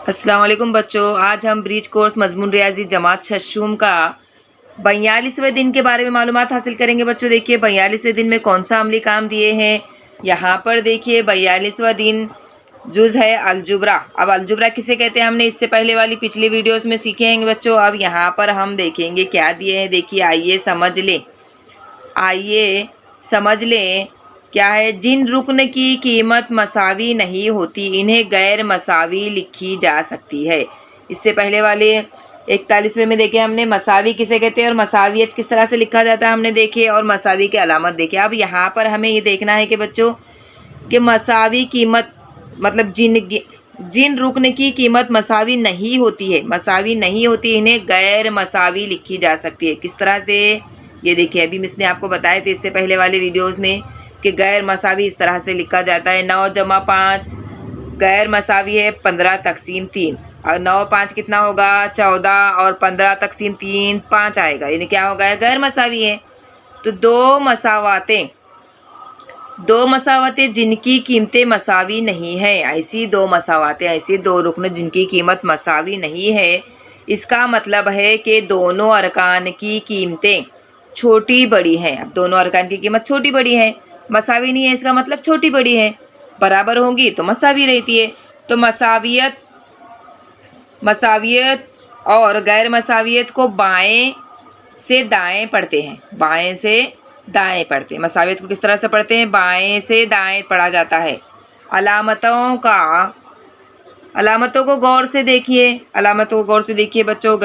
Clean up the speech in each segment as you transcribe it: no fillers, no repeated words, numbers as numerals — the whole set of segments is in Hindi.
अस्सलाम वालेकुम बच्चों, आज हम ब्रीज कोर्स मजमून रियाजी जमात शशूम का 42वें दिन के बारे में मालूमात हासिल करेंगे। बच्चों देखिए 42वें दिन में कौन सा अमली काम दिए हैं। यहाँ पर देखिए 42वां दिन जुज़ है अलजुब्रा। अब अलजुब्रा किसे कहते हैं हमने इससे पहले वाली पिछली वीडियोस में सीखे हैं बच्चों। अब यहाँ पर हम देखेंगे क्या दिए हैं। देखिए आइए समझ लें क्या है। जिन रुकन की कीमत मसावी नहीं होती इन्हें गैर मसावी लिखी जा सकती है। इससे पहले वाले 41वें में देखे हमने मसावी किसे कहते हैं और मसावियत किस तरह से लिखा जाता है हमने देखे, और मसावी की अलामत देखे। अब यहाँ पर हमें ये देखना है कि बच्चों कि मसावी कीमत मतलब जिन रुकन की कीमत मसावी नहीं होती है, मसावी नहीं होती, इन्हें गैर मसावी लिखी जा सकती है। किस तरह से ये देखिए, अभी मिस ने आपको बताए थे इससे पहले वाले वीडियोस में कि गैर मसावी इस तरह से लिखा जाता है। 9 जमा 5 गैर मसावी है 15 तकसीम 3, और 9 5 कितना होगा 14, और 15 तकसीम 3 5 आएगा, यानी क्या होगा गैर मसावी है। तो दो मसावतें जिनकी कीमतें मसावी नहीं है, ऐसी दो रुकन जिनकी कीमत मसावी नहीं है, इसका मतलब है कि दोनों अरकान की कीमतें छोटी बड़ी हैं। अब दोनों अरकान की कीमत छोटी बड़ी है, मसावी नहीं है, इसका मतलब छोटी बड़ी है। बराबर होंगी तो मसावी रहती है। तो मसावियत और गैर मसावियत को बाएं से दाएं पढ़ते हैं, बाएं से दाएं पढ़ते हैं। मसावियत को किस तरह से पढ़ते हैं, बाएं से दाएं पढ़ा जाता है। अलामतों को गौर से देखिए बच्चों।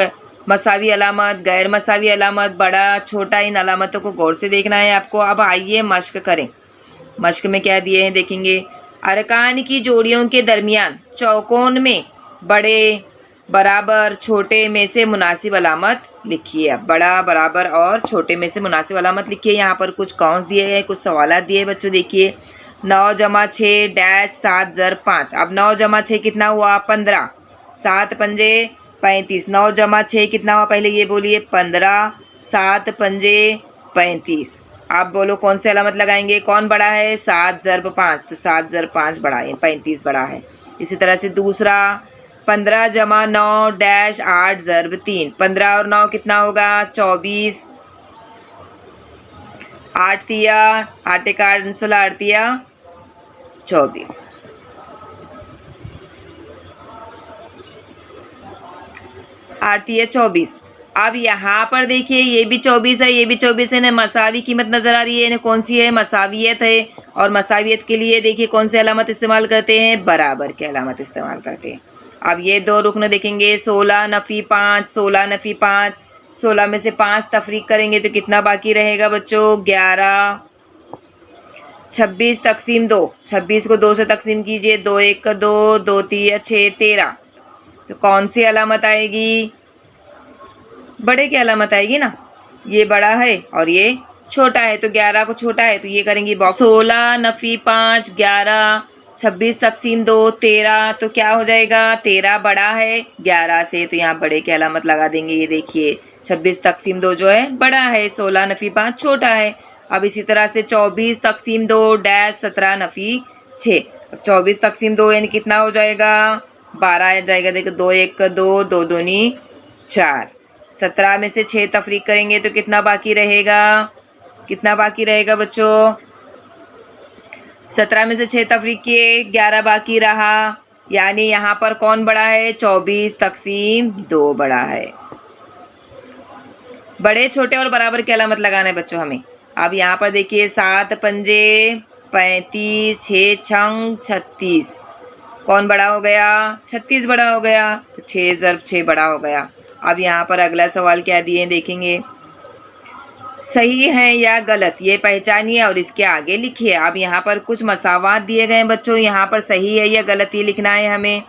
मसावी अलामत, गैर मसावी अलामत, बड़ा छोटा, इन अलामतों को गौर से देखना है आपको। अब आइए मश्क करें। मश्क में क्या दिए हैं देखेंगे। अरकान की जोड़ियों के दरमियान चौकोन में बड़े, बराबर, छोटे में से मुनासिब अलामत लिखिए। अब बड़ा, बराबर और छोटे में से मुनासिब अलामत लिखिए। यहाँ पर कुछ कौंस दिए हैं, कुछ सवालात दिए हैं बच्चों। देखिए 9 जमा 6 डैश 7 ज़र 5। अब 9 जमा 6 कितना हुआ 15, 7 पंजे 35। 9 जमा 6 कितना हुआ पहले ये बोलिए 15, 7 पंजे 35। आप बोलो कौन से अलामत लगाएंगे, कौन बड़ा है 7 ज़र 5, तो 7 ज़र 5 बड़ा है, 35 बड़ा है। इसी तरह से दूसरा 15 जमा 9 डैश 8 ज़र 3। 15 और 9 कितना होगा 24, 8 तिया 8 एक 8 16 8 तिया 24। आरती है 24। अब यहाँ पर देखिए ये भी 24 है, ये भी 24 है ना। मसावी कीमत नज़र आ रही है ना, कौन सी है मसावियत है। और मसावियत के लिए देखिए कौन से अलामत इस्तेमाल करते हैं, बराबर के अलामत इस्तेमाल करते हैं। अब ये दो रुकन देखेंगे 16 नफ़ी 5, 16 नफ़ी 5। 16 में से 5 तफरीक करेंगे तो कितना बाकी रहेगा बच्चों 11। 26 तकसीम 2, 26 को 2 से तकसीम कीजिए, 2 1 2, 2 3 6 13। तो कौन सी अलामत आएगी, बड़े की अलामत आएगी ना। ये बड़ा है और ये छोटा है, तो 11 को छोटा है तो ये करेंगी बॉक्स। 16 नफ़ी 5 11, 26 तकसीम 2 13, तो क्या हो जाएगा 13 बड़ा है 11 से, तो यहाँ बड़े की अलामत लगा देंगे। ये देखिए 26 तकसीम 2 जो है बड़ा है, 16 नफ़ी 5 छोटा है। अब इसी तरह से 24 तकसीम 2 डैश 17 नफ़ी 6। अब 24 तकसीम 2 यानी कितना हो जाएगा 12 आ जाएगा। देखो 2 1 2, 2 दूनी 4। 17 में से 6 तफरीक करेंगे तो कितना बाकी रहेगा बच्चों 17 में से 6 तफरीक किए 11 बाकी रहा, यानी यहाँ पर कौन बड़ा है 24 तकसीम 2 बड़ा है। बड़े, छोटे और बराबर की अलामत लगाना है बच्चों हमें। अब यहाँ पर देखिए 7 पंजे 35, 6 छंग 36, कौन बड़ा हो गया 36 बड़ा हो गया, तो 6 ज़र 6 बड़ा हो गया। अब यहाँ पर अगला सवाल क्या दिए देखेंगे। सही है या गलत ये पहचानिए और इसके आगे लिखिए। अब यहाँ पर कुछ मसावात दिए गए हैं बच्चों, यहाँ पर सही है या गलत ये लिखना है हमें।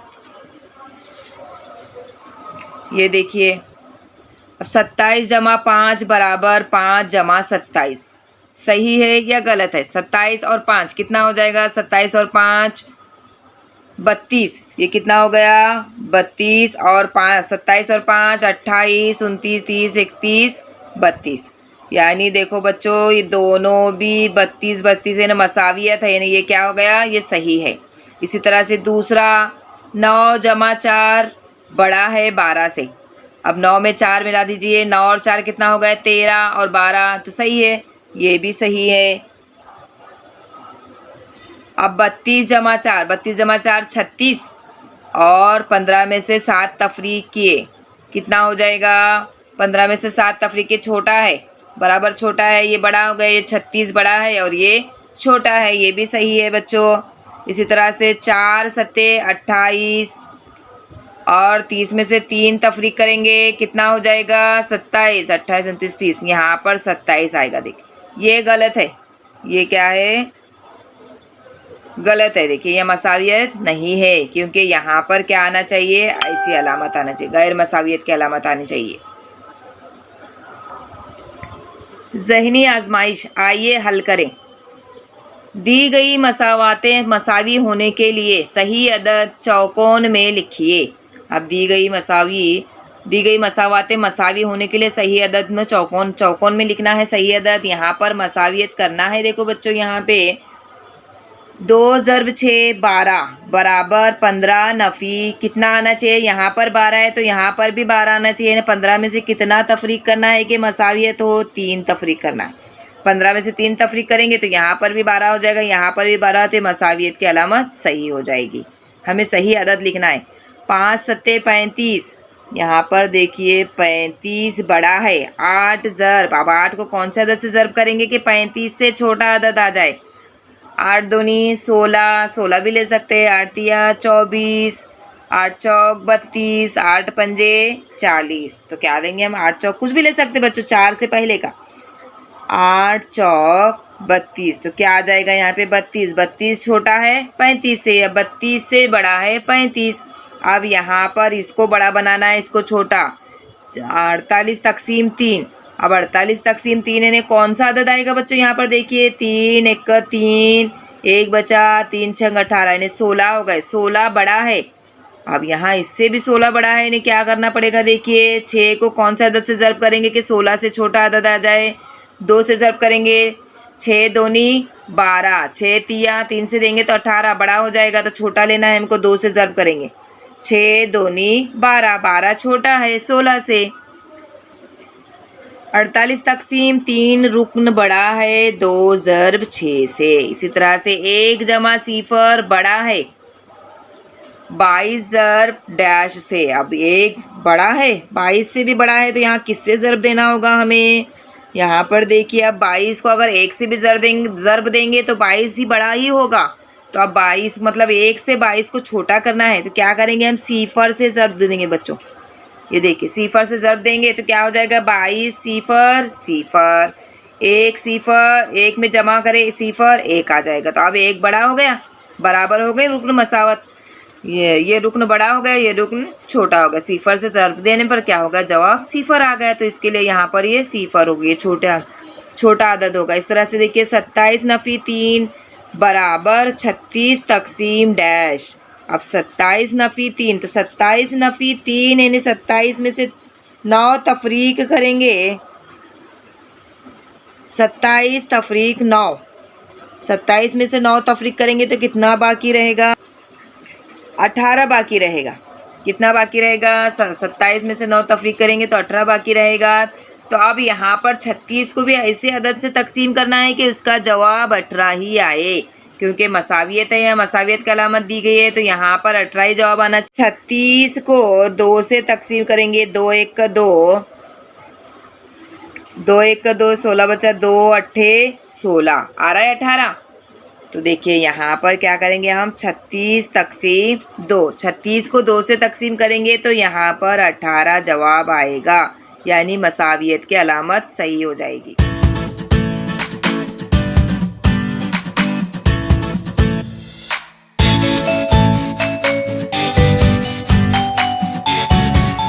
ये देखिए अब 27 जमा 5 बराबर 5 जमा 27, सही है या गलत है। 27 और 5 कितना हो जाएगा 27 और 5 32, ये कितना हो गया 32 और 5, 27 और 5 28 29 30 31 32। यानी देखो बच्चों ये दोनों भी 32 32 है ना, मसावियत है, यानी ये क्या हो गया ये सही है। इसी तरह से दूसरा 9 जमा 4 बड़ा है 12 से। अब 9 में 4 मिला दीजिए, 9 और 4 कितना हो गया 13 और 12, तो सही है, ये भी सही है। अब 32 जमा 4, 32 जमा 4 36 और 15 में से 7 तफरीक किए, कितना हो जाएगा, 15 में से 7 तफरीक के छोटा है, बराबर छोटा है, ये बड़ा हो गया, ये 36 बड़ा है और ये छोटा है, ये भी सही है बच्चों। इसी तरह से 4 सत्ते 28 और 30 में से 3 तफरीक करेंगे, कितना हो जाएगा 27, 28 29 30, यहाँ पर 27 आएगा। देखिए ये गलत है, ये क्या है, गलत है। देखिए यह मसावियत नहीं है, क्योंकि यहाँ पर क्या आना चाहिए, ऐसी अलामत आना चाहिए, गैर मसावियत की अलामत आनी चाहिए। ज़हनी आजमाइश, आइए हल करें। दी गई मसावातें मसावी होने के लिए सही अदद चौकोन में लिखिए। अब दी गई मसावातें मसावी होने के लिए सही अदद में चौकोन में लिखना है सही अदद। यहाँ पर मसावियत करना है। देखो बच्चों यहाँ पे 2 ज़रब 6 12 बराबर 15 नफ़ी कितना आना चाहिए, यहाँ पर 12 है तो यहाँ पर भी 12 आना चाहिए। 15 में से कितना तफरीक करना है कि मसावियत हो, 3 तफरीक करना है। 15 में से 3 तफरीक करेंगे तो यहाँ पर भी 12 हो जाएगा, यहाँ पर भी 12, तो मसावियत की अलामत सही हो जाएगी। हमें सही अदद लिखना है। 5 सत्ते 35, यहाँ पर देखिए 35 बड़ा है, 8 ज़रब, अब 8 को कौन से अदद से ज़रब करेंगे कि 35 से छोटा अदद आ जाए। 8 दूनी 16, 16 भी ले सकते हैं, 8 तिया 24, 8 चौक 32, 8 पंजे 40, तो क्या देंगे हम, 8 चौक कुछ भी ले सकते बच्चों, 4 से पहले का, 8 चौक 32, तो क्या आ जाएगा यहाँ पे 32, 32 छोटा है 35 से, या 32 से बड़ा है 35। अब यहाँ पर इसको बड़ा बनाना है, इसको छोटा, 48 तकसीम 3, अब 48 तकसीम 3 यानी कौन सा अदद आएगा बच्चों, यहाँ पर देखिए 3 1 3, 1 बचा, 3 6 18 यानी 16 हो गए, 16 बड़ा है। अब यहाँ इससे भी 16 बड़ा है, यानी क्या करना पड़ेगा, देखिए 6 को कौन सा अदद से ज़रब करेंगे कि 16 से छोटा अदद आ जाए, 2 से ज़रब करेंगे, 6 दूनी 12, 6 तिया 3 से देंगे तो 18 बड़ा हो जाएगा, तो छोटा लेना है हमको, 2 से ज़रब करेंगे, 6 दूनी 12, 12 छोटा है 16 से। 48 तकसीम 3 रुकन बड़ा है 2 ज़रब 6 से। इसी तरह से 1 जमा 0 बड़ा है 22 ज़रब डैश से। अब 1 बड़ा है 22 से भी बड़ा है, तो यहाँ किससे ज़रब देना होगा हमें, यहाँ पर देखिए अब 22 को अगर 1 से भी ज़रब देंगे तो 22 ही बड़ा ही होगा। तो अब 22 मतलब 1 से 22 को छोटा करना है, तो क्या करेंगे हम, 0 से ज़रब दे देंगे बच्चों। ये देखिए 0 से ज़रब देंगे तो क्या हो जाएगा, 22 0 0, 1 0, 1 में जमा करें 0, 1 आ जाएगा। तो अब 1 बड़ा हो गया, बराबर हो गए रुकन मसावत, ये रुकन बड़ा हो गया, ये रुकन छोटा हो गया। 0 से ज़रब देने पर क्या होगा, जवाब 0 आ गया, तो इसके लिए यहाँ पर ये 0 हो गई, छोटा अदद होगा। इस तरह से देखिए 27 नफ़ी 3 बराबर 36 तकसीम डैश। अब 27 नफ़ी 3, तो 27 नफ़ी 3 यानी 27 में से 9 तफरीक करेंगे, 27 तफरीक 9, 27 में से 9 तफरीक करेंगे तो कितना बाकी रहेगा, 18 बाकी रहेगा। कितना बाकी रहेगा, 27 में से 9 तफरीक करेंगे तो 18 बाकी रहेगा। तो अब यहाँ पर 36 को भी ऐसे अदद से तकसीम करना है कि उसका जवाब 18 ही आए, क्योंकि मसावियत है, या मसावियत की अलामत दी गई है, तो यहाँ पर 18 ही जवाब आना। 36 को 2 से तकसीम करेंगे, 2 1 2, 2 1 2, 16 बचा, 2 8 16, आ रहा है 18। तो देखिए यहाँ पर क्या करेंगे हम, 36 तकसीम 2, 36 को 2 से तकसीम करेंगे तो यहाँ पर 18 जवाब आएगा, यानी मसावियत की अलामत सही हो जाएगी।